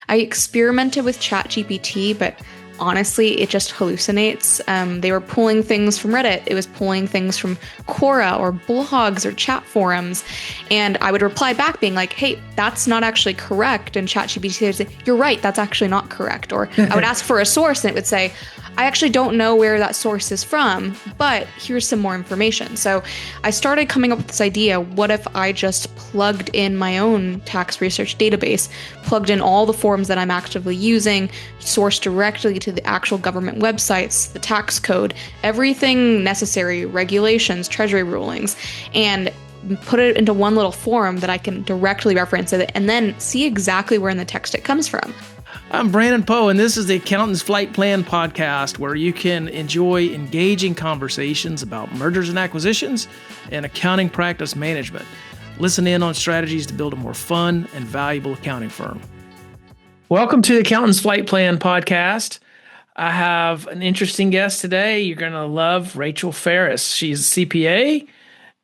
I experimented with ChatGPT, but honestly, it just hallucinates. They were pulling things from Reddit. It was pulling things from Quora or blogs or chat forums. And I would reply back being like, hey, that's not actually correct. And ChatGPT would say, you're right, that's actually not correct. Or I would ask for a source and it would say, I actually don't know where that source is from, but here's some more information. So I started coming up with this idea, what if I just plugged in my own tax research database, plugged in all the forms that I'm actively using, sourced directly to the actual government websites, the tax code, everything necessary, regulations, treasury rulings, and put it into one little form that I can directly reference it and then see exactly where in the text it comes from. I'm Brannon Poe, and this is the Accountant's Flight Plan podcast, where you can enjoy engaging conversations about mergers and acquisitions and accounting practice management. Listen in on strategies to build a more fun and valuable accounting firm. Welcome to the Accountant's Flight Plan podcast. I have an interesting guest today. You're going to love Rachel Ferris. She's a CPA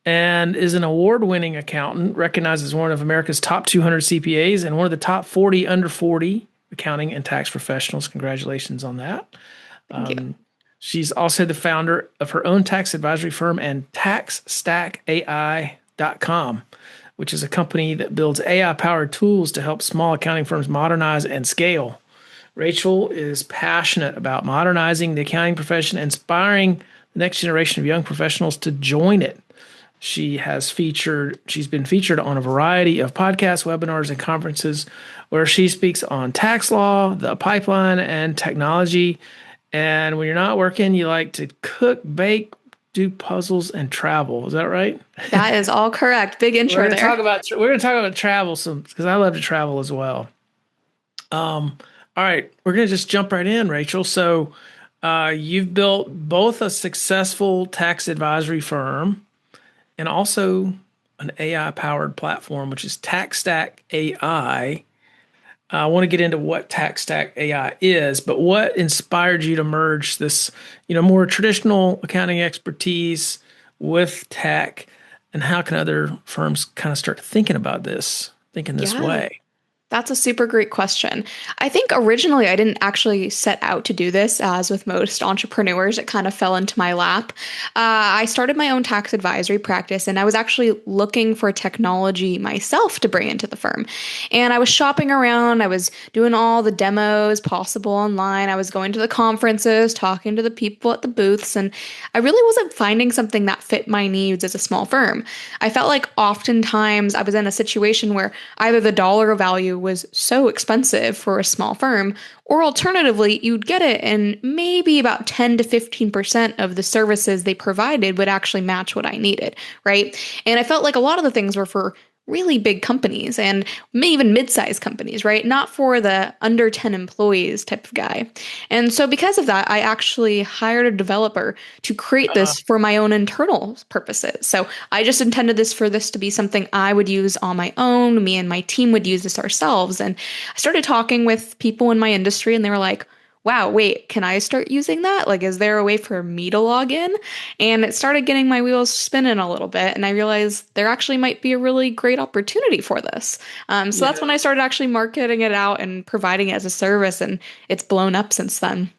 and is an award-winning accountant, recognized as one of America's top 200 CPAs and one of the top 40 under 40 accounting and tax professionals. Congratulations on that. Thank you. She's also the founder of her own tax advisory firm and TaxStackAI.com, which is a company that builds AI-powered tools to help small accounting firms modernize and scale. Rachel is passionate about modernizing the accounting profession, inspiring the next generation of young professionals to join it. She's been featured on a variety of podcasts, webinars, and conferences where she speaks on tax law, the pipeline, and technology. And when you're not working, you like to cook, bake, do puzzles, and travel. Is that right? That is all correct. Big intro We're there. We're going to talk about travel because I love to travel as well. All right, we're going to just jump right in, Rachel. So you've built both a successful tax advisory firm and also an AI-powered platform, which is TaxStack AI. I want to get into what TaxStack AI is, but what inspired you to merge this, more traditional accounting expertise with tech, and how can other firms kind of start thinking this way? That's a super great question. I think originally I didn't actually set out to do this, as with most entrepreneurs, it kind of fell into my lap. I started my own tax advisory practice, and I was actually looking for technology myself to bring into the firm. And I was shopping around, I was doing all the demos possible online, I was going to the conferences, talking to the people at the booths, and I really wasn't finding something that fit my needs as a small firm. I felt like oftentimes I was in a situation where either the dollar value was so expensive for a small firm, or alternatively, you'd get it and maybe about 10 to 15% of the services they provided would actually match what I needed, right? And I felt like a lot of the things were for really big companies and maybe even mid-sized companies, right? Not for the under 10 employees type of guy. And so because of that, I actually hired a developer to create this for my own internal purposes. So I just intended for this to be something I would use on my own. Me and my team would use this ourselves. And I started talking with people in my industry and they were like, wow, wait, can I start using that? Like, is there a way for me to log in? And it started getting my wheels spinning a little bit. And I realized there actually might be a really great opportunity for this. That's when I started actually marketing it out and providing it as a service. And it's blown up since then.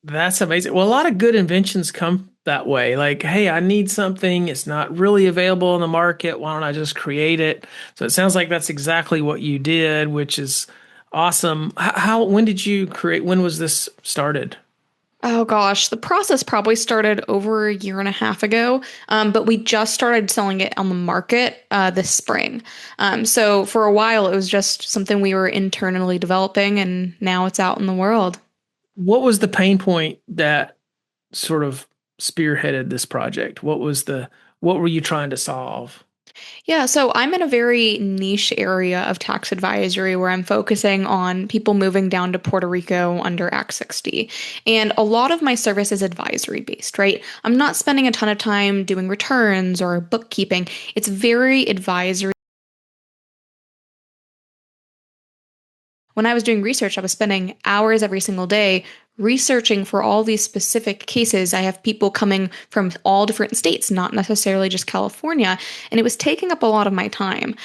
That's amazing. Well, a lot of good inventions come that way. Like, hey, I need something. It's not really available in the market. Why don't I just create it? So it sounds like that's exactly what you did, which is awesome. When did you create? When was this started? Oh gosh, the process probably started over a year and a half ago, but we just started selling it on the market this spring. So for a while, it was just something we were internally developing, and now it's out in the world. What was the pain point that sort of spearheaded this project? What were you trying to solve? Yeah, so I'm in a very niche area of tax advisory where I'm focusing on people moving down to Puerto Rico under Act 60. And a lot of my service is advisory based, right? I'm not spending a ton of time doing returns or bookkeeping. It's very advisory when I was doing research, I was spending hours every single day researching for all these specific cases. I have people coming from all different states, not necessarily just California, and it was taking up a lot of my time.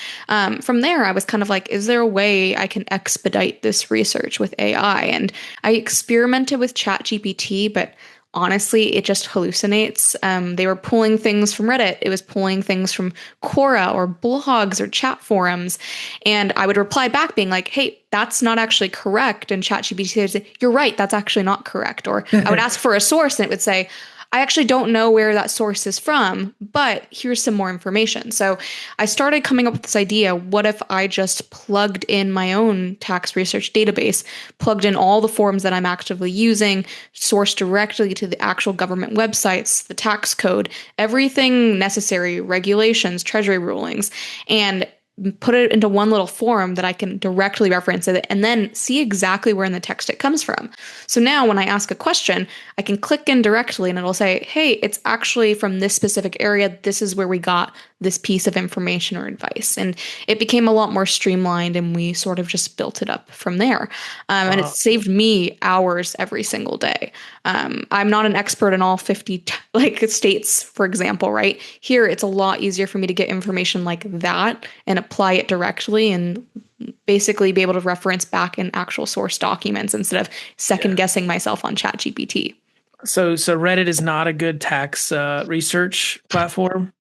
From there, I was kind of like, is there a way I can expedite this research with AI? And I experimented with ChatGPT, but honestly, it just hallucinates. They were pulling things from Reddit. It was pulling things from Quora or blogs or chat forums. And I would reply back being like, hey, that's not actually correct. And ChatGPT says, you're right, that's actually not correct. Or I would ask for a source and it would say, I actually don't know where that source is from, but here's some more information. So I started coming up with this idea. What if I just plugged in my own tax research database, plugged in all the forms that I'm actively using, sourced directly to the actual government websites, the tax code, everything necessary, regulations, treasury rulings, and put it into one little form that I can directly reference it and then see exactly where in the text it comes from. So now when I ask a question, I can click in directly and it'll say, hey, it's actually from this specific area. This is where we got this piece of information or advice. And it became a lot more streamlined and we sort of just built it up from there. And it Wow. saved me hours every single day. I'm not an expert in all 50 like states, for example, right? Here, it's a lot easier for me to get information like that and apply it directly and basically be able to reference back in actual source documents instead of second Yeah. guessing myself on ChatGPT. So Reddit is not a good tax research platform.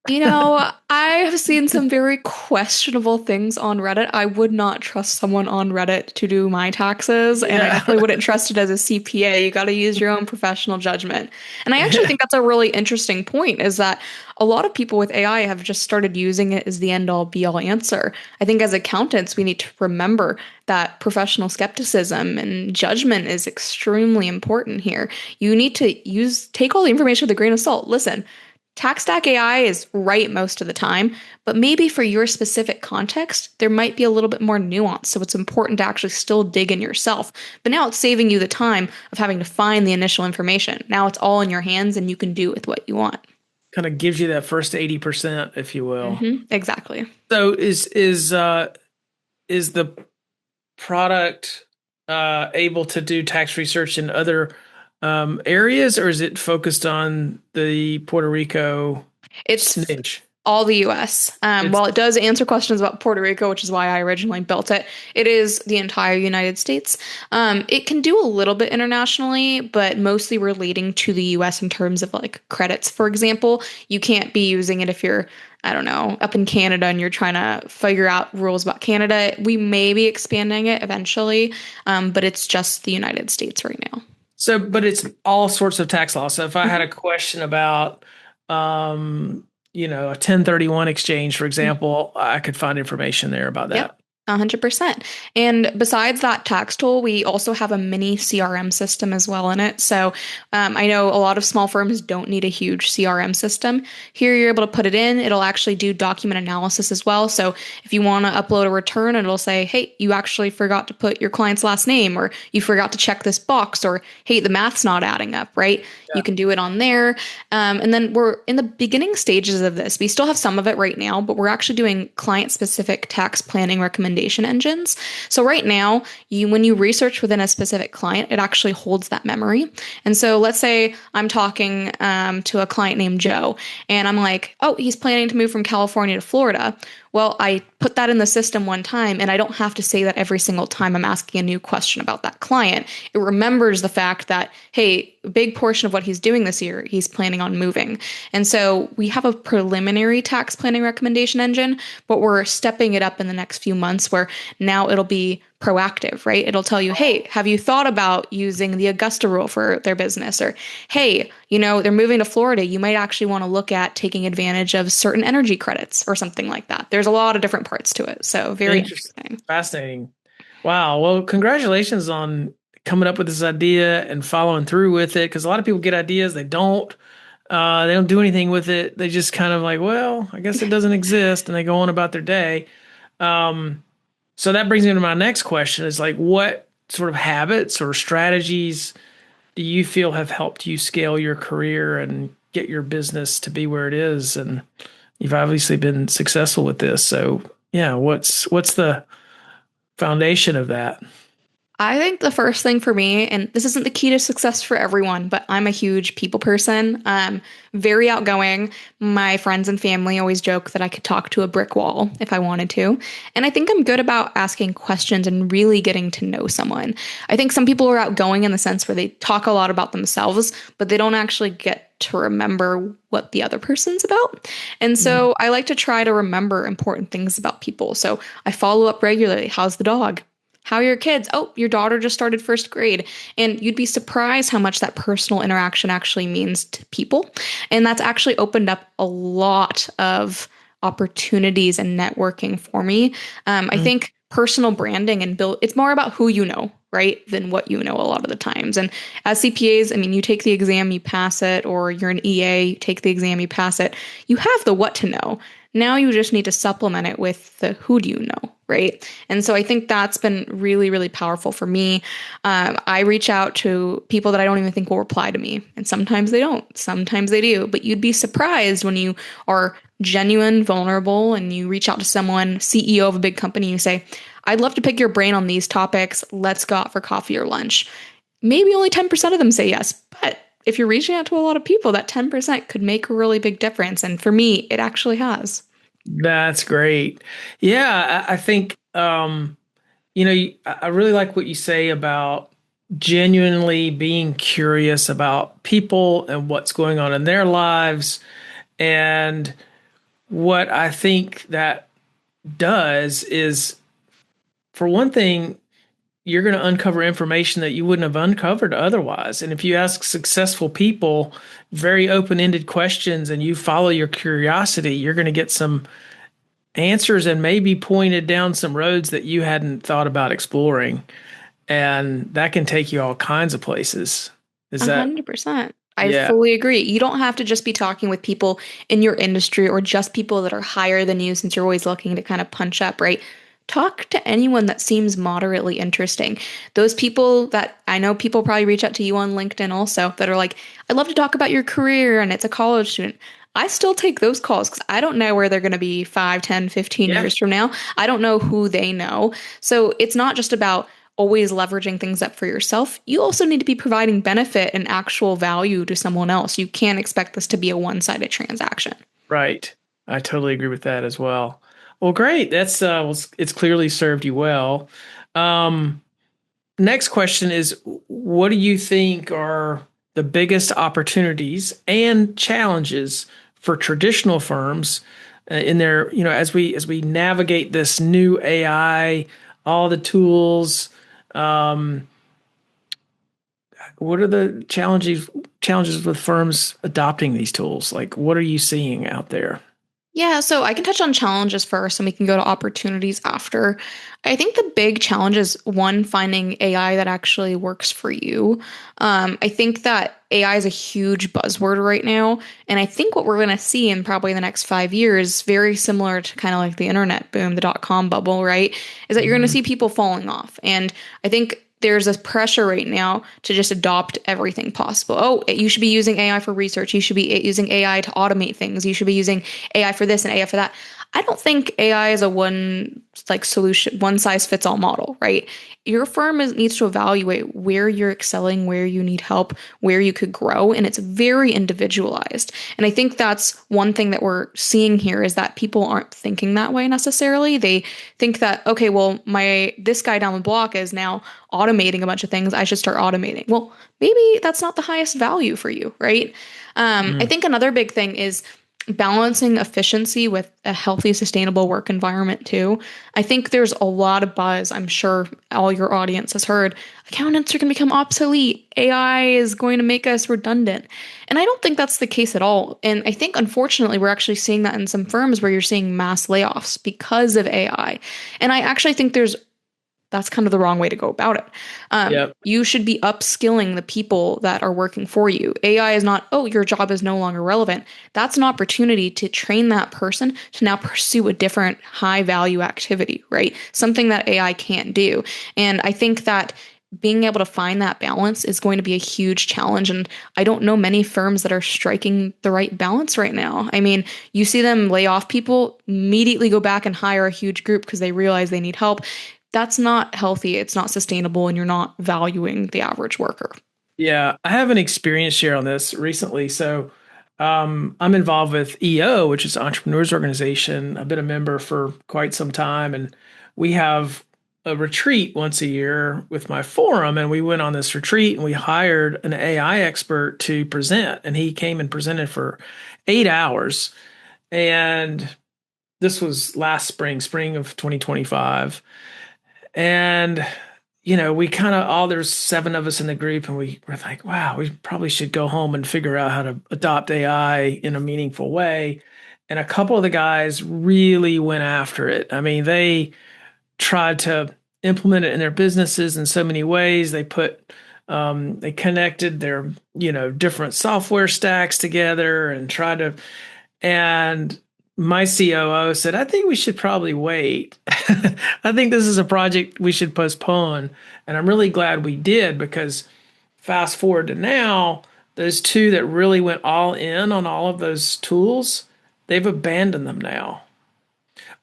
I have seen some very questionable things on Reddit. I would not trust someone on Reddit to do my taxes, and I Yeah. definitely wouldn't trust it as a CPA. You got to use your own professional judgment. And I actually think that's a really interesting point is that a lot of people with AI have just started using it as the end all be all answer. I think as accountants, we need to remember that professional skepticism and judgment is extremely important here. You need to take all the information with a grain of salt. Listen, TaxStack AI is right most of the time, but maybe for your specific context, there might be a little bit more nuance. So it's important to actually still dig in yourself. But now it's saving you the time of having to find the initial information. Now it's all in your hands and you can do with what you want. Kind of gives you that first 80%, if you will. Exactly. So is the product able to do tax research in other areas, or is it focused on the Puerto Rico It's niche? all the US. It's While it does answer questions about Puerto Rico, which is why I originally built it, it is the entire United States. It can do a little bit internationally, but mostly relating to the US in terms of like credits, for example. You can't be using it if you're, I don't know, up in Canada and you're trying to figure out rules about Canada. We may be expanding it eventually, but it's just the United States right now. so, but it's all sorts of tax law. So if I had a question about, a 1031 exchange, for example, I could find information there about Yep. that. 100%. And besides that tax tool, we also have a mini CRM system as well in it. So I know a lot of small firms don't need a huge CRM system. Here, you're able to put it in. It'll actually do document analysis as well. So if you want to upload a return, it'll say, hey, you actually forgot to put your client's last name, or you forgot to check this box, or hey, the math's not adding up, right? Yeah. You can do it on there. And then we're in the beginning stages of this. We still have some of it right now, but we're actually doing client specific tax planning recommendation engines. So right now, when you research within a specific client, it actually holds that memory. And so let's say I'm talking to a client named Joe, and I'm like, oh, he's planning to move from California to Florida. Well, I put that in the system one time, and I don't have to say that every single time I'm asking a new question about that client. It remembers the fact that, hey, a big portion of what he's doing this year, he's planning on moving. And so we have a preliminary tax planning recommendation engine, but we're stepping it up in the next few months where now it'll be proactive, right? It'll tell you, hey, have you thought about using the Augusta rule for their business? Or, hey, they're moving to Florida. You might actually want to look at taking advantage of certain energy credits or something like that. There's a lot of different parts to it. So very interesting. Fascinating. Wow. Well, congratulations on coming up with this idea and following through with it. Because a lot of people get ideas, they don't do anything with it. They just kind of like, well, I guess it doesn't exist, and they go on about their day. So that brings me to my next question is like, what sort of habits or strategies do you feel have helped you scale your career and get your business to be where it is? And you've obviously been successful with this. So yeah, what's the foundation of that? I think the first thing for me, and this isn't the key to success for everyone, but I'm a huge people person. Very outgoing. My friends and family always joke that I could talk to a brick wall if I wanted to. And I think I'm good about asking questions and really getting to know someone. I think some people are outgoing in the sense where they talk a lot about themselves, but they don't actually get to remember what the other person's about. And Mm. so I like to try to remember important things about people. So I follow up regularly. How's the dog? How are your kids? Oh, your daughter just started first grade. And you'd be surprised how much that personal interaction actually means to people. And that's actually opened up a lot of opportunities and networking for me. I Mm. think personal branding and build, it's more about who you know, right, than what you know a lot of the times. And as CPAs, I mean, you take the exam, you pass it, or you're an EA, you take the exam, you pass it. You have the what to know. Now you just need to supplement it with the who do you know, right? And so I think that's been really, really powerful for me. I reach out to people that I don't even think will reply to me. And sometimes they don't, sometimes they do. But you'd be surprised when you are genuine, vulnerable, and you reach out to someone, CEO of a big company, you say, I'd love to pick your brain on these topics. Let's go out for coffee or lunch. Maybe only 10% of them say yes. But if you're reaching out to a lot of people, that 10% could make a really big difference. And for me, it actually has. That's great. Yeah, I think I really like what you say about genuinely being curious about people and what's going on in their lives. And what I think that does is, for one thing, you're going to uncover information that you wouldn't have uncovered otherwise. And if you ask successful people very open-ended questions and you follow your curiosity, you're going to get some answers and maybe pointed down some roads that you hadn't thought about exploring. And that can take you all kinds of places. Is that, 100%. I yeah, fully agree. You don't have to just be talking with people in your industry or just people that are higher than you since you're always looking to kind of punch up, right? Talk to anyone that seems moderately interesting. Those people that I know people probably reach out to you on LinkedIn also that are like, I'd love to talk about your career and it's a college student. I still take those calls because I don't know where they're going to be 5, 10, 15 yeah, years from now. I don't know who they know. So it's not just about always leveraging things up for yourself, you also need to be providing benefit and actual value to someone else. You can't expect this to be a one-sided transaction. right. I totally agree with that as well. Well, great. That's it's clearly served you well. Um, Next question is, what do you think are the biggest opportunities and challenges for traditional firms in their, as we navigate this new AI, all the tools, um, what are the challenges with firms adopting these tools? Like, what are you seeing out there? Yeah, so I can touch on challenges first and we can go to opportunities after. I think the big challenge is one, finding AI that actually works for you. I think that AI is a huge buzzword right now. And I think what we're going to see in probably the next 5 years, very similar to kind of like the internet boom, the dot-com bubble, right? Is that you're going to Mhm. see people falling off. And I think there's a pressure right now to just adopt everything possible. Oh, you should be using AI for research. You should be using AI to automate things. You should be using AI for this and AI for that. I don't think AI is a one like solution, one size fits all model, right? Your firm needs to evaluate where you're excelling, where you need help, where you could grow, and it's very individualized. And I think that's one thing that we're seeing here is that people aren't thinking that way necessarily. They think that, okay, well, my this guy down the block is now automating a bunch of things. I should start automating. Well, maybe that's not the highest value for you, right? I Mm. think another big thing is balancing efficiency with a healthy, sustainable work environment too. I think there's a lot of buzz. I'm sure all your audience has heard accountants are going to become obsolete. AI is going to make us redundant. And I don't think that's the case at all. And I think, unfortunately, we're actually seeing that in some firms where you're seeing mass layoffs because of AI. And I actually think that's kind of the wrong way to go about it. Yep. You should be upskilling the people that are working for you. AI is not, oh, your job is no longer relevant. That's an opportunity to train that person to now pursue a different high value activity, right? Something that AI can't do. And I think that being able to find that balance is going to be a huge challenge. And I don't know many firms that are striking the right balance right now. I mean, you see them lay off people, immediately go back and hire a huge group because they realize they need help that's not healthy. It's not sustainable, and you're not valuing the average worker. Yeah, I have an experience share on this recently. So, I'm involved with EO, which is Entrepreneurs Organization. I've been a member for quite some time, and we have a retreat once a year with my forum. And we went on this retreat, and we hired an AI expert to present, and he came and presented for 8 hours. And this was last spring of 2025. And we kind of all there's seven of us in the group, and we were like, wow, we probably should go home and figure out how to adopt AI in a meaningful way. And a couple of the guys really went after it. I mean, they tried to implement it in their businesses in so many ways. They connected their, different software stacks together and tried to, and my COO said, I think we should probably wait. I think this is a project we should postpone. And I'm really glad we did, because fast forward to now, those two that really went all in on all of those tools, they've abandoned them now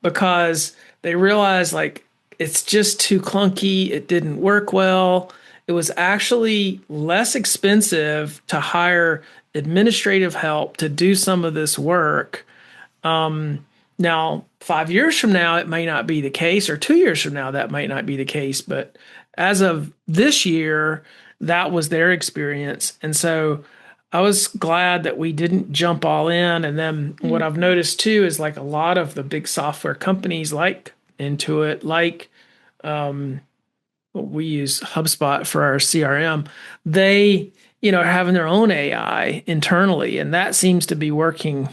because they realized like it's just too clunky. It didn't work well. It was actually less expensive to hire administrative help to do some of this work. Now, 5 years from now, it may not be the case, or 2 years from now, that might not be the case. But as of this year, that was their experience. And so I was glad that we didn't jump all in. And then what I've noticed too is like a lot of the big software companies like Intuit, like we use HubSpot for our CRM, they, are having their own AI internally, and that seems to be working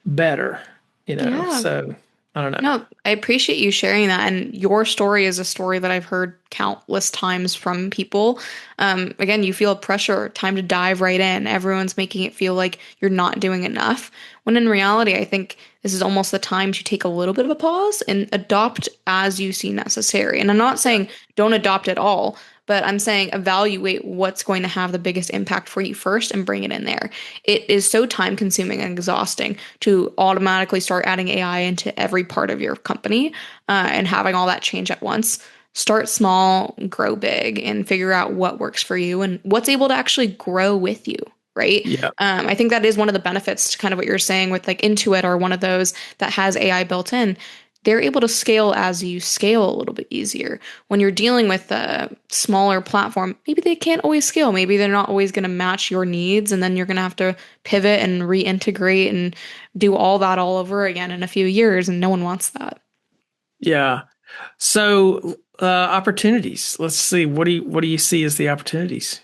better, Yeah. so I don't know. No, I appreciate you sharing that. And your story is a story that I've heard countless times from people. Again, you feel pressure, time to dive right in. Everyone's making it feel like you're not doing enough. When in reality, I think this is almost the time to take a little bit of a pause and adopt as you see necessary. And I'm not saying don't adopt at all, but I'm saying evaluate what's going to have the biggest impact for you first and bring it in there. It is so time consuming and exhausting to automatically start adding AI into every part of your company and having all that change at once. Start small, grow big, and figure out what works for you and what's able to actually grow with you. Right. Yeah. I think that is one of the benefits to kind of what you're saying with like Intuit or one of those that has AI built in. They're able to scale as you scale a little bit easier. When you're dealing with a smaller platform, maybe they can't always scale. Maybe they're not always going to match your needs. And then you're going to have to pivot and reintegrate and do all that all over again in a few years. And no one wants that. Yeah. So opportunities. Let's see. What do you see as the opportunities?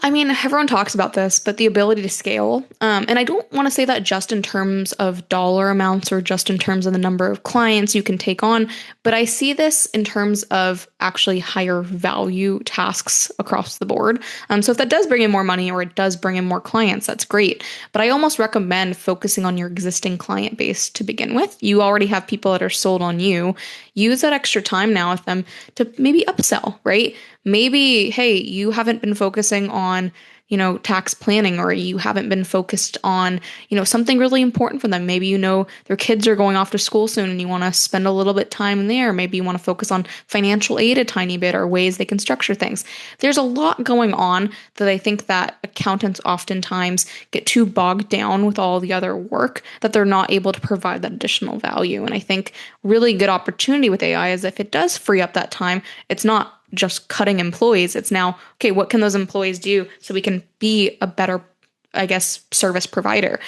I mean, everyone talks about this, but the ability to scale, and I don't want to say that just in terms of dollar amounts or just in terms of the number of clients you can take on, but I see this in terms of actually higher value tasks across the board. So if that does bring in more money or it does bring in more clients, that's great. But I almost recommend focusing on your existing client base to begin with. You already have people that are sold on you. Use that extra time now with them to maybe upsell, right? Maybe, hey, you haven't been focusing on, tax planning, or you haven't been focused on, something really important for them. Maybe, their kids are going off to school soon and you want to spend a little bit time there. Maybe you want to focus on financial aid a tiny bit or ways they can structure things. There's a lot going on that I think that accountants oftentimes get too bogged down with all the other work that they're not able to provide that additional value. And I think really good opportunity with AI is if it does free up that time, it's not just cutting employees. It's now, okay, what can those employees do so we can be a better, I guess, service provider?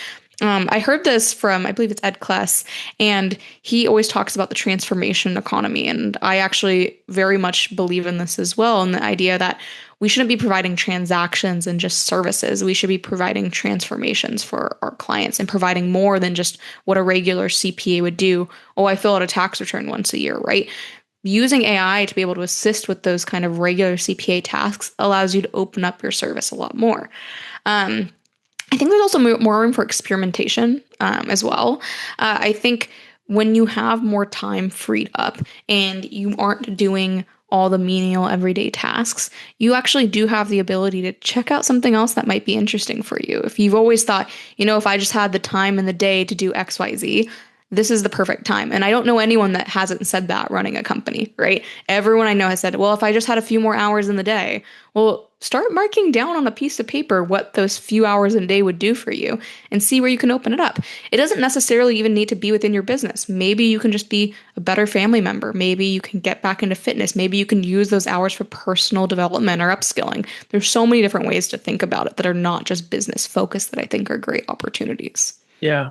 I heard this from, I believe it's Ed Kless, and he always talks about the transformation economy. And I actually very much believe in this as well, and the idea that we shouldn't be providing transactions and just services. We should be providing transformations for our clients and providing more than just what a regular CPA would do. Oh, I fill out a tax return once a year, right? Using AI to be able to assist with those kind of regular CPA tasks allows you to open up your service a lot more. I think there's also more room for experimentation as well. I think when you have more time freed up and you aren't doing all the menial everyday tasks, you actually do have the ability to check out something else that might be interesting for you. If you've always thought, if I just had the time in the day to do XYZ, this is the perfect time. And I don't know anyone that hasn't said that running a company, right? Everyone I know has said, well, if I just had a few more hours in the day, well, start marking down on a piece of paper what those few hours in a day would do for you and see where you can open it up. It doesn't necessarily even need to be within your business. Maybe you can just be a better family member. Maybe you can get back into fitness. Maybe you can use those hours for personal development or upskilling. There's so many different ways to think about it that are not just business focused that I think are great opportunities. Yeah.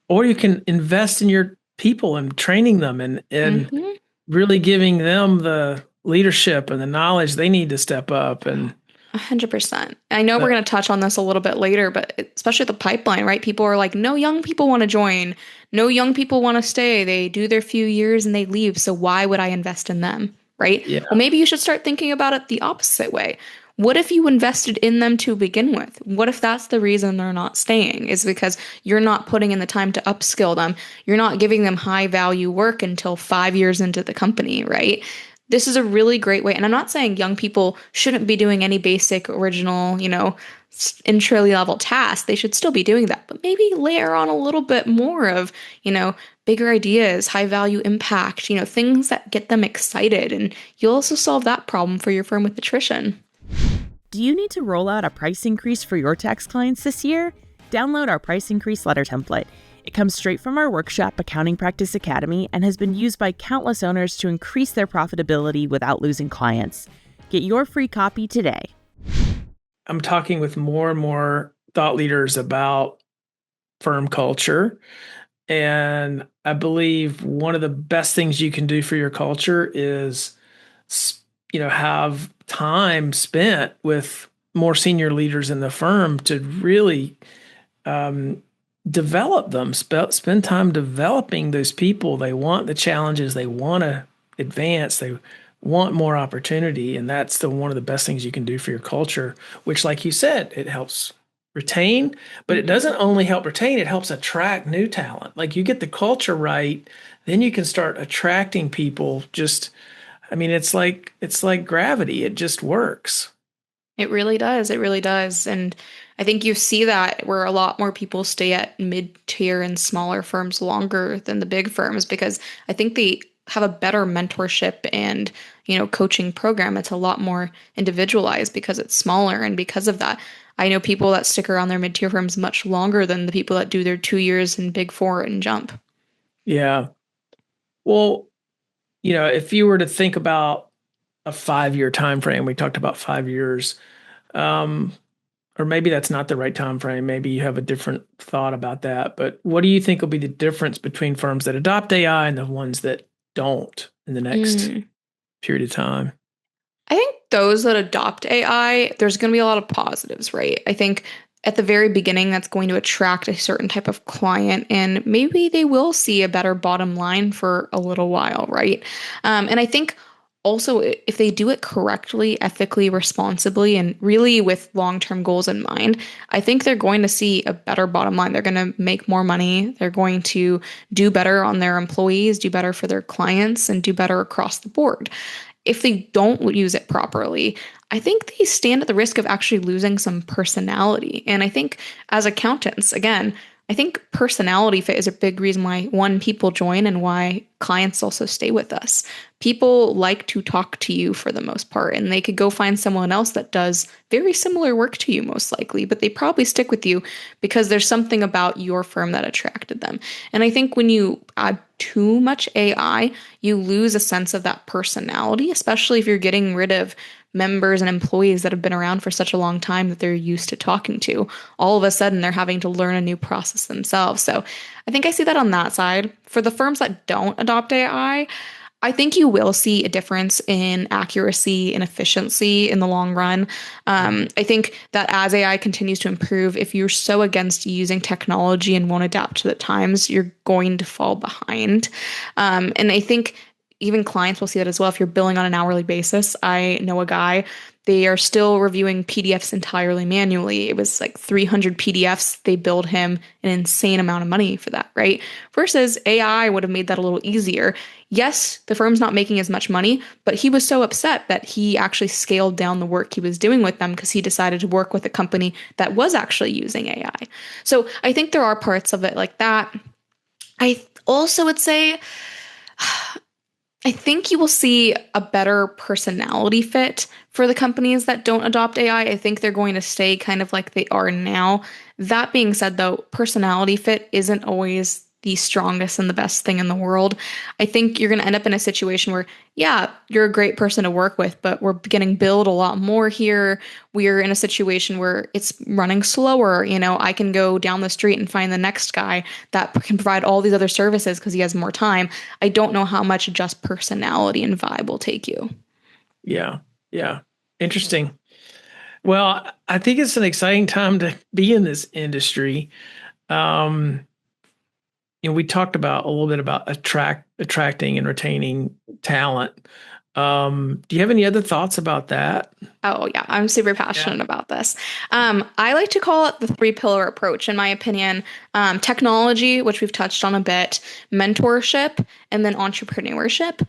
Or you can invest in your people and training them and Hmm. really giving them the leadership and the knowledge they need to step up. And 100%. I know we're the, going to touch on this a little bit later, but especially the pipeline, right? People are like, no young people want to join. No young people want to stay. They do their few years and they leave. So why would I invest in them? Right? yeah, Well, maybe you should start thinking about it the opposite way. What if you invested in them to begin with? What if that's the reason they're not staying? Is because you're not putting in the time to upskill them. You're not giving them high value work until 5 years into the company, right? This is a really great way. And I'm not saying young people shouldn't be doing any basic, original, entry level tasks. They should still be doing that, but maybe layer on a little bit more of, bigger ideas, high value impact, things that get them excited. And you'll also solve that problem for your firm with attrition. Do you need to roll out a price increase for your tax clients this year? Download our price increase letter template. It comes straight from our workshop, Accounting Practice Academy, and has been used by countless owners to increase their profitability without losing clients. Get your free copy today. I'm talking with more and more thought leaders about firm culture. And I believe one of the best things you can do for your culture is, have time spent with more senior leaders in the firm to really develop them, spend time developing those people. They want the challenges, they want to advance, they want more opportunity. And that's one of the best things you can do for your culture, which, like you said, it helps retain, but it doesn't only help retain, it helps attract new talent. Like, you get the culture right, then you can start attracting people. It's like gravity. It just works. It really does. It really does. And I think you see that where a lot more people stay at mid-tier and smaller firms longer than the big firms because I think they have a better mentorship and, coaching program. It's a lot more individualized because it's smaller. And because of that, I know people that stick around their mid-tier firms much longer than the people that do their 2 years in Big Four and jump. Yeah. Well, if you were to think about a 5-year time frame, we talked about 5 years, or maybe that's not the right time frame. Maybe you have a different thought about that. But what do you think will be the difference between firms that adopt AI and the ones that don't in the next period of time? I think those that adopt AI, there's going to be a lot of positives, right? I think at the very beginning, that's going to attract a certain type of client, and maybe they will see a better bottom line for a little while, right? And I think also, if they do it correctly, ethically, responsibly, and really with long-term goals in mind, I think they're going to see a better bottom line. They're going to make more money. They're going to do better on their employees, do better for their clients, and do better across the board. If they don't use it properly, I think they stand at the risk of actually losing some personality. And I think as accountants, again, I think personality fit is a big reason why, one, people join and why clients also stay with us. People like to talk to you for the most part, and they could go find someone else that does very similar work to you, most likely, but they probably stick with you because there's something about your firm that attracted them. And I think when you add too much AI, you lose a sense of that personality, especially if you're getting rid of members and employees that have been around for such a long time that they're used to talking to. All of a sudden, they're having to learn a new process themselves. So I think I see that on that side. For the firms that don't adopt AI, I think you will see a difference in accuracy and efficiency in the long run. I think that as AI continues to improve, if you're so against using technology and won't adapt to the times, you're going to fall behind. And I think even clients will see that as well. If you're billing on an hourly basis, I know a guy, they are still reviewing PDFs entirely manually. It was like 300 PDFs. They billed him an insane amount of money for that, right? Versus AI would have made that a little easier. Yes, the firm's not making as much money, but he was so upset that he actually scaled down the work he was doing with them because he decided to work with a company that was actually using AI. So I think there are parts of it like that. Also, would say I think you will see a better personality fit for the companies that don't adopt AI. I think they're going to stay kind of like they are now. That being said, though, personality fit isn't always the strongest and the best thing in the world. I think you're going to end up in a situation where, yeah, you're a great person to work with, but we're getting billed a lot more here. We're in a situation where it's running slower. I can go down the street and find the next guy that can provide all these other services because he has more time. I don't know how much just personality and vibe will take you. Yeah. Yeah. Interesting. Well, I think it's an exciting time to be in this industry. Um, we talked about a little bit about attracting and retaining talent. Do you have any other thoughts about that? Oh, yeah, I'm super Yeah. passionate about this. I like to call it the three pillar approach, in my opinion. Technology, which we've touched on a bit, mentorship, and then entrepreneurship.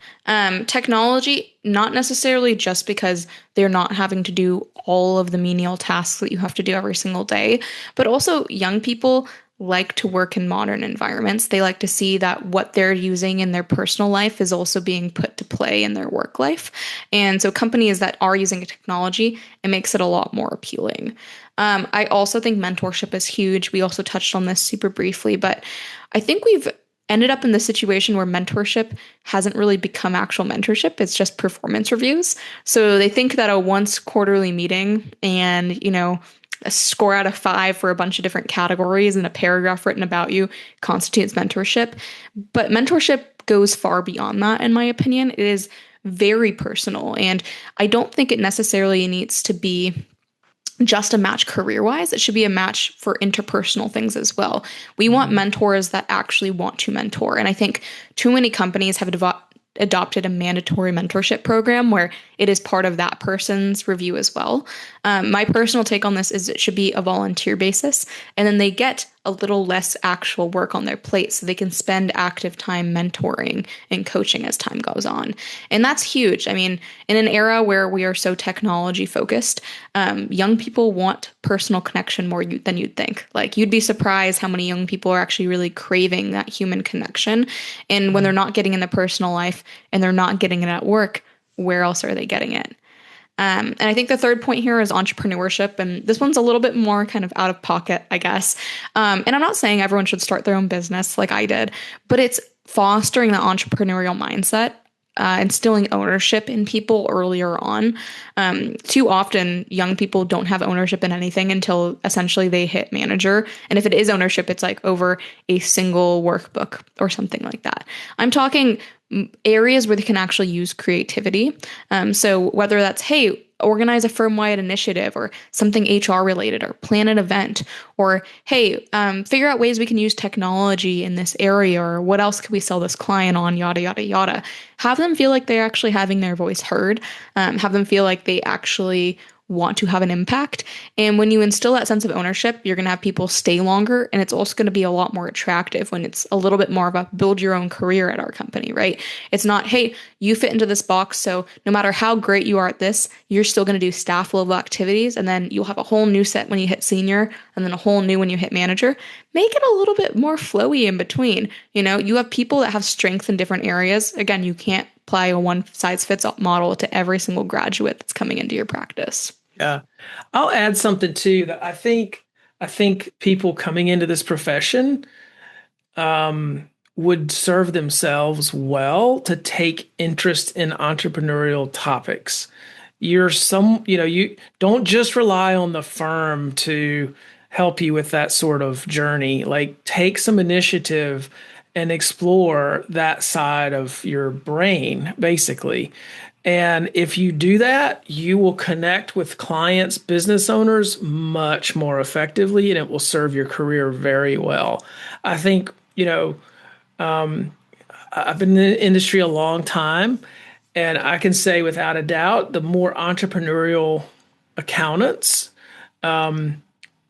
Technology, not necessarily just because they're not having to do all of the menial tasks that you have to do every single day, but also young people like to work in modern environments. They like to see that what they're using in their personal life is also being put to play in their work life. And so companies that are using technology, it makes it a lot more appealing. I also think mentorship is huge. We also touched on this super briefly, but I think we've ended up in the situation where mentorship hasn't really become actual mentorship. It's just performance reviews. So they think that a once quarterly meeting and, a score out of 5 for a bunch of different categories and a paragraph written about you constitutes mentorship. But mentorship goes far beyond that, in my opinion. It is very personal. And I don't think it necessarily needs to be just a match career wise. It should be a match for interpersonal things as well. We want mentors that actually want to mentor. And I think too many companies have adopted a mandatory mentorship program where it is part of that person's review as well. My personal take on this is it should be a volunteer basis, and then they get a little less actual work on their plate so they can spend active time mentoring and coaching as time goes on. And that's huge. I mean, in an era where we are so technology focused, young people want personal connection more than you'd think. Like, you'd be surprised how many young people are actually really craving that human connection. And when they're not getting in the personal life and they're not getting it at work, where else are they getting it? And I think the third point here is entrepreneurship. And this one's a little bit more kind of out of pocket, I guess. And I'm not saying everyone should start their own business like I did, but it's fostering the entrepreneurial mindset, instilling ownership in people earlier on. Too often, young people don't have ownership in anything until essentially they hit manager. And if it is ownership, it's like over a single workbook or something like that. I'm talking areas where they can actually use creativity. So whether that's, hey, organize a firm-wide initiative or something HR related, or plan an event, or hey, figure out ways we can use technology in this area, or what else could we sell this client on, yada, yada, yada. Have them feel like they're actually having their voice heard. Have them feel like they actually want to have an impact. And when you instill that sense of ownership, you're going to have people stay longer. And it's also going to be a lot more attractive when it's a little bit more of a build your own career at our company, right? It's not, hey, you fit into this box. So no matter how great you are at this, you're still going to do staff level activities. And then you'll have a whole new set when you hit senior, and then a whole new when you hit manager. Make it a little bit more flowy in between. You have people that have strength in different areas. Again, you can't apply a one size fits all model to every single graduate that's coming into your practice. Yeah. I'll add something too that I think people coming into this profession would serve themselves well to take interest in entrepreneurial topics. You don't just rely on the firm to help you with that sort of journey. Like, take some initiative and explore that side of your brain, basically. And if you do that, you will connect with clients, business owners much more effectively, and it will serve your career very well. I think, I've been in the industry a long time, and I can say without a doubt, the more entrepreneurial accountants,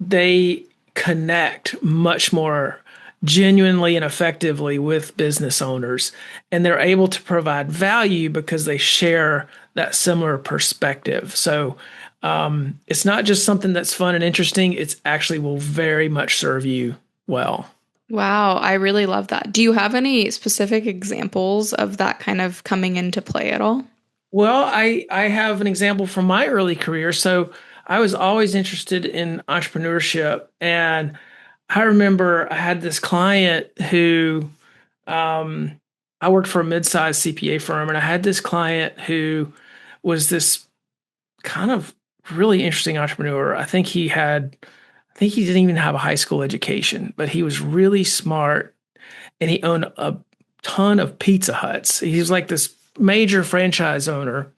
they connect much more genuinely and effectively with business owners, and they're able to provide value because they share that similar perspective. So it's not just something that's fun and interesting, it's actually will very much serve you well. Wow, I really love that. Do you have any specific examples of that kind of coming into play at all? Well, I have an example from my early career. So I was always interested in entrepreneurship, and I remember I had this client who um, I worked for a mid-sized CPA firm, and I had this client who was this kind of really interesting entrepreneur. I think he didn't even have a high school education, but he was really smart, and he owned a ton of Pizza Huts. He was like this major franchise owner,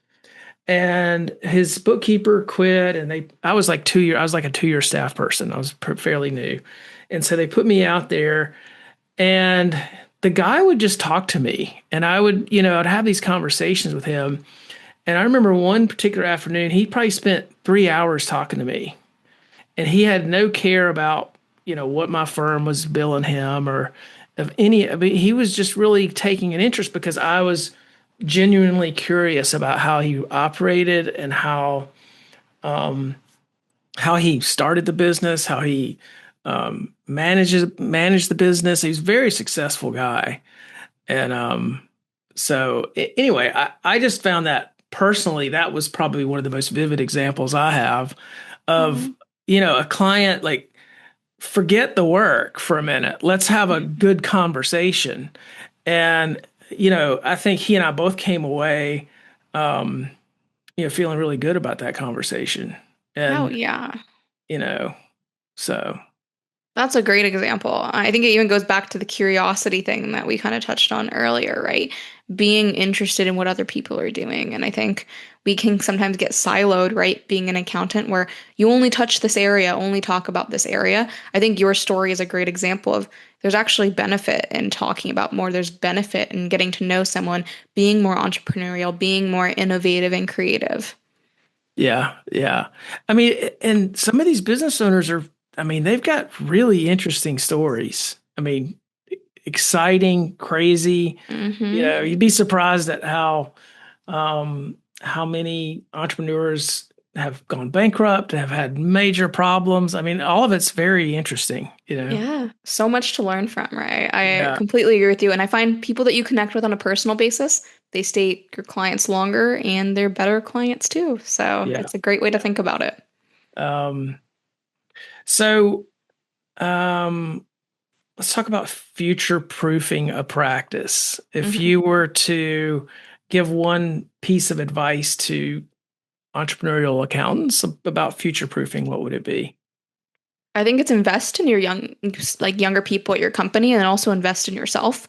and his bookkeeper quit, and I was like 2 year I was like a 2 year staff person. I was fairly new, and so they put me out there, and the guy would just talk to me, and I'd have these conversations with him. And I remember one particular afternoon, he probably spent 3 hours talking to me, and he had no care about what my firm was billing him or of any. I mean, he was just really taking an interest because I was genuinely curious about how he operated and how he started the business, how he managed the business. He's a very successful guy, and anyway, I just found that personally that was probably one of the most vivid examples I have of Mhm. a client like, forget the work for a minute. Let's have a good conversation. And I think he and I both came away feeling really good about that conversation. Oh, And yeah. you know, so That's a great example. I think it even goes back to the curiosity thing that we kind of touched on earlier, right? Being interested in what other people are doing. And I think we can sometimes get siloed, right? Being an accountant where you only touch this area, only talk about this area. I think your story is a great example of there's actually benefit in talking about more. There's benefit in getting to know someone, being more entrepreneurial, being more innovative and creative. yeah, yeah. I mean, and some of these business owners I mean, they've got really interesting stories. I mean, exciting, crazy. Hmm. You'd be surprised at how many entrepreneurs have gone bankrupt, have had major problems. I mean, all of it's very interesting. Yeah, so much to learn from, right? I Yeah, completely agree with you. And I find people that you connect with on a personal basis, they stay your clients longer and they're better clients too. So yeah. it's a great way to think about it. Um, so um, let's talk about future proofing a practice. If Mhm. you were to give one piece of advice to entrepreneurial accountants about future proofing, what would it be? I think it's invest in your younger people at your company and also invest in yourself.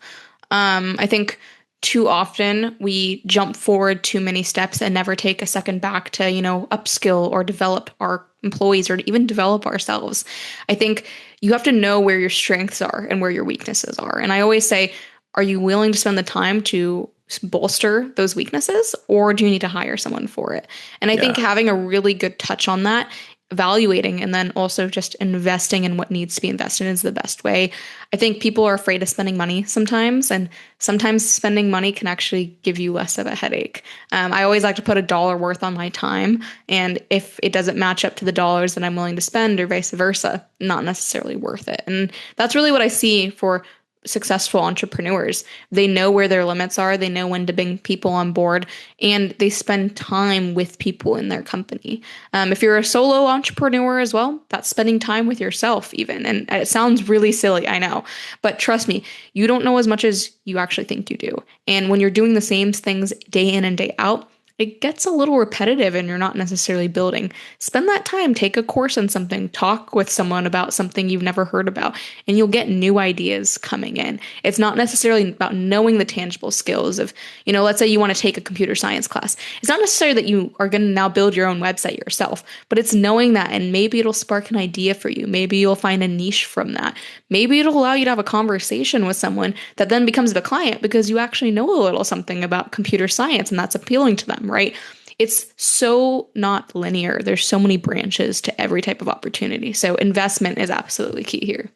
I think too often we jump forward too many steps and never take a second back to, upskill or develop our employees or even develop ourselves. I think you have to know where your strengths are and where your weaknesses are. And I always say, are you willing to spend the time to bolster those weaknesses or do you need to hire someone for it? And I think Yeah, having a really good touch on that evaluating and then also just investing in what needs to be invested in is the best way. I think people are afraid of spending money sometimes, and sometimes spending money can actually give you less of a headache. I always like to put a dollar worth on my time, and if it doesn't match up to the dollars that I'm willing to spend, or vice versa, not necessarily worth it. And that's really what I see for successful entrepreneurs. They know where their limits are, they know when to bring people on board, and they spend time with people in their company. If you're a solo entrepreneur as well, that's spending time with yourself, even. And it sounds really silly, I know, but trust me, you don't know as much as you actually think you do. And when you're doing the same things day in and day out, it gets a little repetitive and you're not necessarily building. Spend that time, take a course on something, talk with someone about something you've never heard about, and you'll get new ideas coming in. It's not necessarily about knowing the tangible skills of, let's say you want to take a computer science class. It's not necessarily that you are going to now build your own website yourself, but it's knowing that and maybe it'll spark an idea for you. Maybe you'll find a niche from that. Maybe it'll allow you to have a conversation with someone that then becomes a client because you actually know a little something about computer science and that's appealing to them, right? It's so not linear. There's so many branches to every type of opportunity. So investment is absolutely key here.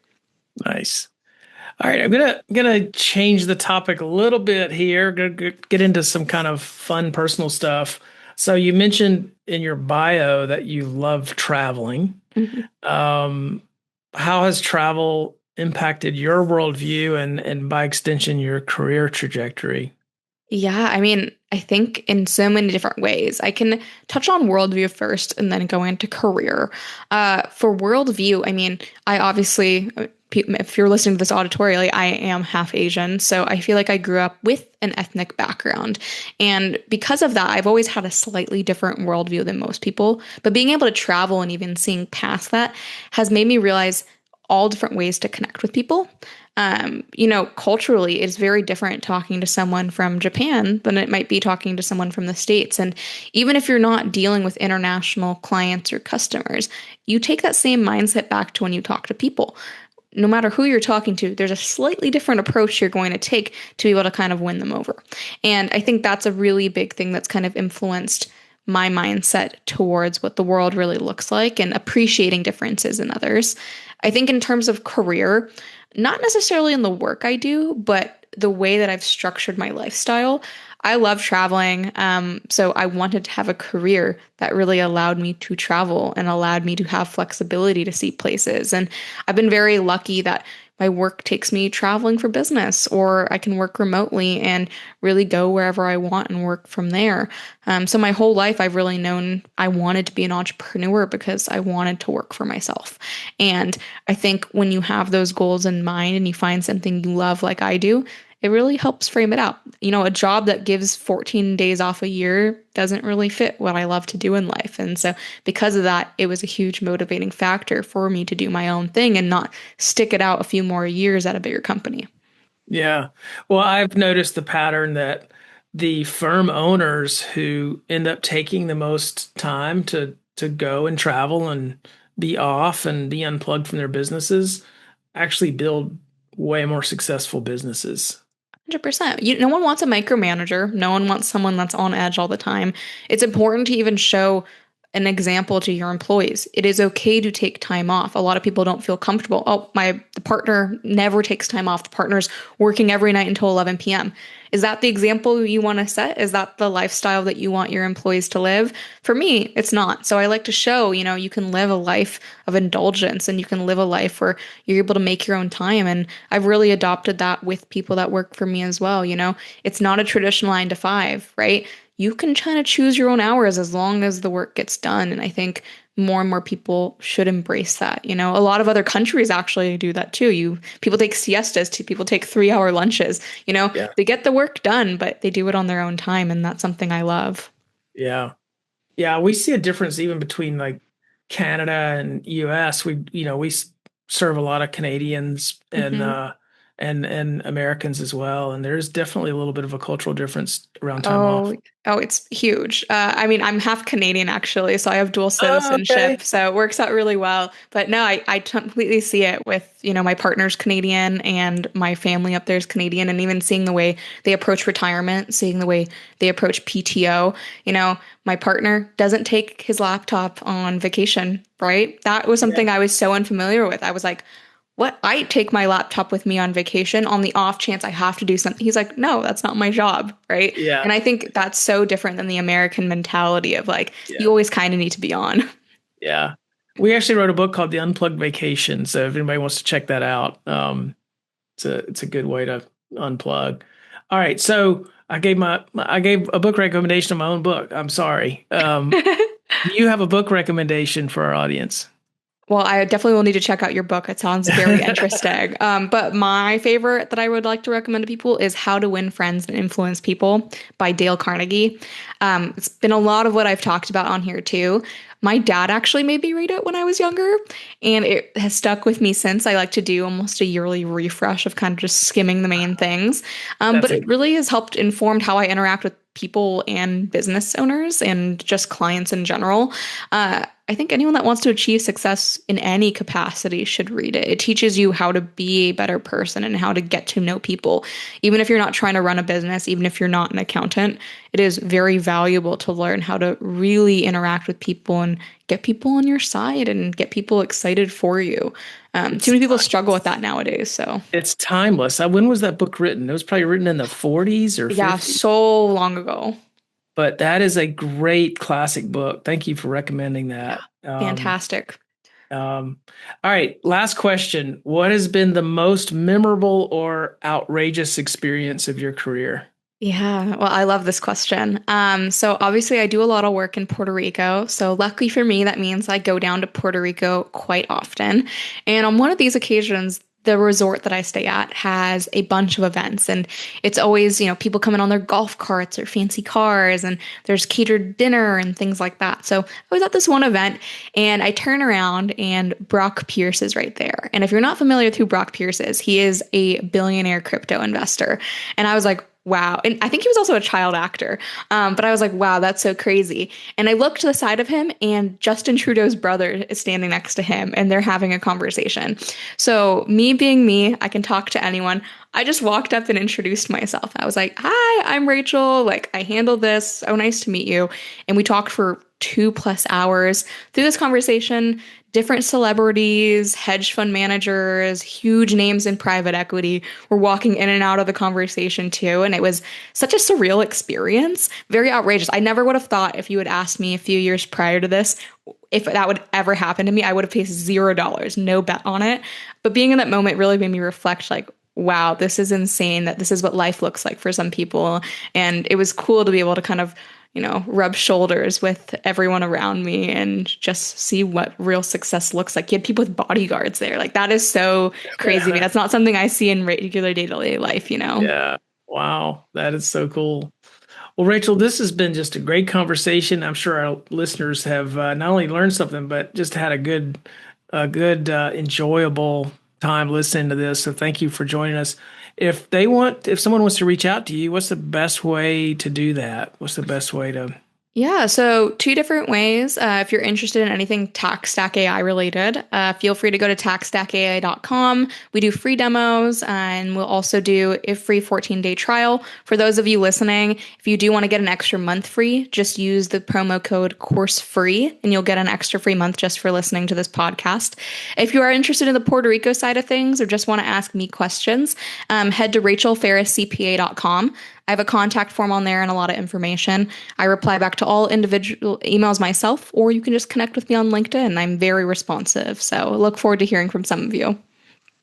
nice. All right, I'm gonna change the topic a little bit here. Gonna get into some kind of fun personal stuff. So you mentioned in your bio that you love traveling. Mhm. Um, how has travel impacted your worldview and by extension your career trajectory? Yeah, I mean, I think in so many different ways. I can touch on worldview first and then go into career. For worldview, I mean, I obviously, if you're listening to this auditorially, I am half Asian. So I feel like I grew up with an ethnic background. And because of that, I've always had a slightly different worldview than most people. But being able to travel and even seeing past that has made me realize all different ways to connect with people. Culturally, it's very different talking to someone from Japan than it might be talking to someone from the States. And even if you're not dealing with international clients or customers, you take that same mindset back to when you talk to people. No matter who you're talking to, there's a slightly different approach you're going to take to be able to kind of win them over. And I think that's a really big thing that's kind of influenced my mindset towards what the world really looks like and appreciating differences in others. I think in terms of career, not necessarily in the work I do, but the way that I've structured my lifestyle. I love traveling. So I wanted to have a career that really allowed me to travel and allowed me to have flexibility to see places. And I've been very lucky that my work takes me traveling for business, or I can work remotely and really go wherever I want and work from there. So my whole life, I've really known I wanted to be an entrepreneur because I wanted to work for myself. And I think when you have those goals in mind and you find something you love like I do, it really helps frame it out. A job that gives 14 days off a year doesn't really fit what I love to do in life. And so, because of that, it was a huge motivating factor for me to do my own thing and not stick it out a few more years at a bigger company. Yeah. Well, I've noticed the pattern that the firm owners who end up taking the most time to go and travel and be off and be unplugged from their businesses actually build way more successful businesses. 100%. No one wants a micromanager. No one wants someone that's on edge all the time. It's important to even show an example to your employees. It is okay to take time off. A lot of people don't feel comfortable. Oh, the partner never takes time off. The partner's working every night until 11 p.m. Is that the example you want to set? Is that the lifestyle that you want your employees to live? For me, it's not. So I like to show, you can live a life of indulgence and you can live a life where you're able to make your own time. And I've really adopted that with people that work for me as well. It's not a traditional 9 to 5, right? You can kind of choose your own hours as long as the work gets done. And I think more and more people should embrace that. A lot of other countries actually do that too. People take siestas, people take 3 hour lunches. Yeah. They get the work done, but they do it on their own time, and that's something I love. Yeah. Yeah, we see a difference even between like Canada and US. We serve a lot of Canadians and Hmm. and Americans as well, and there's definitely a little bit of a cultural difference around time off. Oh, it's huge. I mean, I'm half Canadian actually, so I have dual Oh, okay. citizenship, so it works out really well. But no, I completely see it with, my partner's Canadian and my family up there is Canadian, and even seeing the way they approach retirement, seeing the way they approach PTO. My partner doesn't take his laptop on vacation, right? That was Yeah. something I was so unfamiliar with. I was like, what? I take my laptop with me on vacation on the off chance I have to do something. He's like, no, that's not my job. Right. Yeah. And I think that's so different than the American mentality of like, you Yeah. always kind of need to be on. Yeah. We actually wrote a book called The Unplugged Vacation. So if anybody wants to check that out, it's a good way to unplug. All right. So I gave a book recommendation of my own book. I'm sorry. Do you have a book recommendation for our audience? Well, I definitely will need to check out your book. It sounds very interesting. But my favorite that I would like to recommend to people is How to Win Friends and Influence People by Dale Carnegie. It's been a lot of what I've talked about on here too. My dad actually made me read it when I was younger, and it has stuck with me since. I like to do almost a yearly refresh of kind of just skimming the main things. But That's it it. really has helped informed how I interact with people and business owners and just clients in general. I think anyone that wants to achieve success in any capacity should read it. It teaches you how to be a better person and how to get to know people. Even if you're not trying to run a business, even if you're not an accountant, it is very valuable to learn how to really interact with people and get people on your side and get people excited for you. Too It's many people struggle with that nowadays. So, it's timeless. When was that book written? It was probably written in the 40s or yeah, 50s. so long ago. But that is a great classic book. Thank you for recommending Yeah, that. fantastic. All right, last question. What has been the most memorable or outrageous experience of your career? Yeah, well, I love this question. So obviously I do a lot of work in Puerto Rico. So luckily for me, that means I go down to Puerto Rico quite often. And on one of these occasions, the resort that I stay at has a bunch of events, and it's always, people coming on their golf carts or fancy cars, and there's catered dinner and things like that. So I was at this one event, and I turn around, and Brock Pierce is right there. And if you're not familiar with who Brock Pierce is, he is a billionaire crypto investor. And I was like, wow. And I think he was also a child actor. But I was like, wow, that's so crazy. And I looked to the side of him, and Justin Trudeau's brother is standing next to him, and they're having a conversation. So, me being me, I can talk to anyone. I just walked up and introduced myself. I was like, hi, I'm Rachel. Like, I handled this. So nice to meet you. And we talked for 2+ hours through this conversation. Different celebrities, hedge fund managers, huge names in private equity were walking in and out of the conversation too. And it was such a surreal experience, very outrageous. I never would have thought, if you had asked me a few years prior to this, if that would ever happen to me, I would have placed $0, no bet on it. But being in that moment really made me reflect, like, wow, this is insane that this is what life looks like for some people. And it was cool to be able to kind of, rub shoulders with everyone around me and just see what real success looks like. You had people with bodyguards there. Like, that is so crazy to me. That's not something I see in regular day-to-day life, Yeah. Wow. That is so cool. Well, Rachel, this has been just a great conversation. I'm sure our listeners have not only learned something, but just had a good, enjoyable time listening to this. So thank you for joining us. If someone wants to reach out to you, what's the best way to do that? What's the best way to? Yeah, so 2 different ways. If you're interested in anything tax stack AI related, feel free to go to taxstackai.com. We do free demos, and we'll also do a free 14-day trial. For those of you listening, if you do want to get an extra month free, just use the promo code COURSEFREE, and you'll get an extra free month just for listening to this podcast. If you are interested in the Puerto Rico side of things, or just want to ask me questions, head to rachelferriscpa.com. I have a contact form on there and a lot of information. I reply back to all individual emails myself, or you can just connect with me on LinkedIn. I'm very responsive. So look forward to hearing from some of you.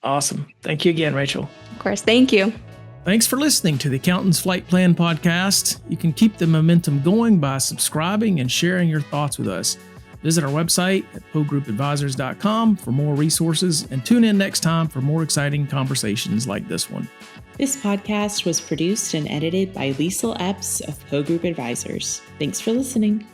Awesome. Thank you again, Rachel. Of course. Thank you. Thanks for listening to the Accountant's Flight Plan podcast. You can keep the momentum going by subscribing and sharing your thoughts with us. Visit our website at poegroupadvisors.com for more resources, and tune in next time for more exciting conversations like this one. This podcast was produced and edited by Liesl Epps of Poe Group Advisors. Thanks for listening.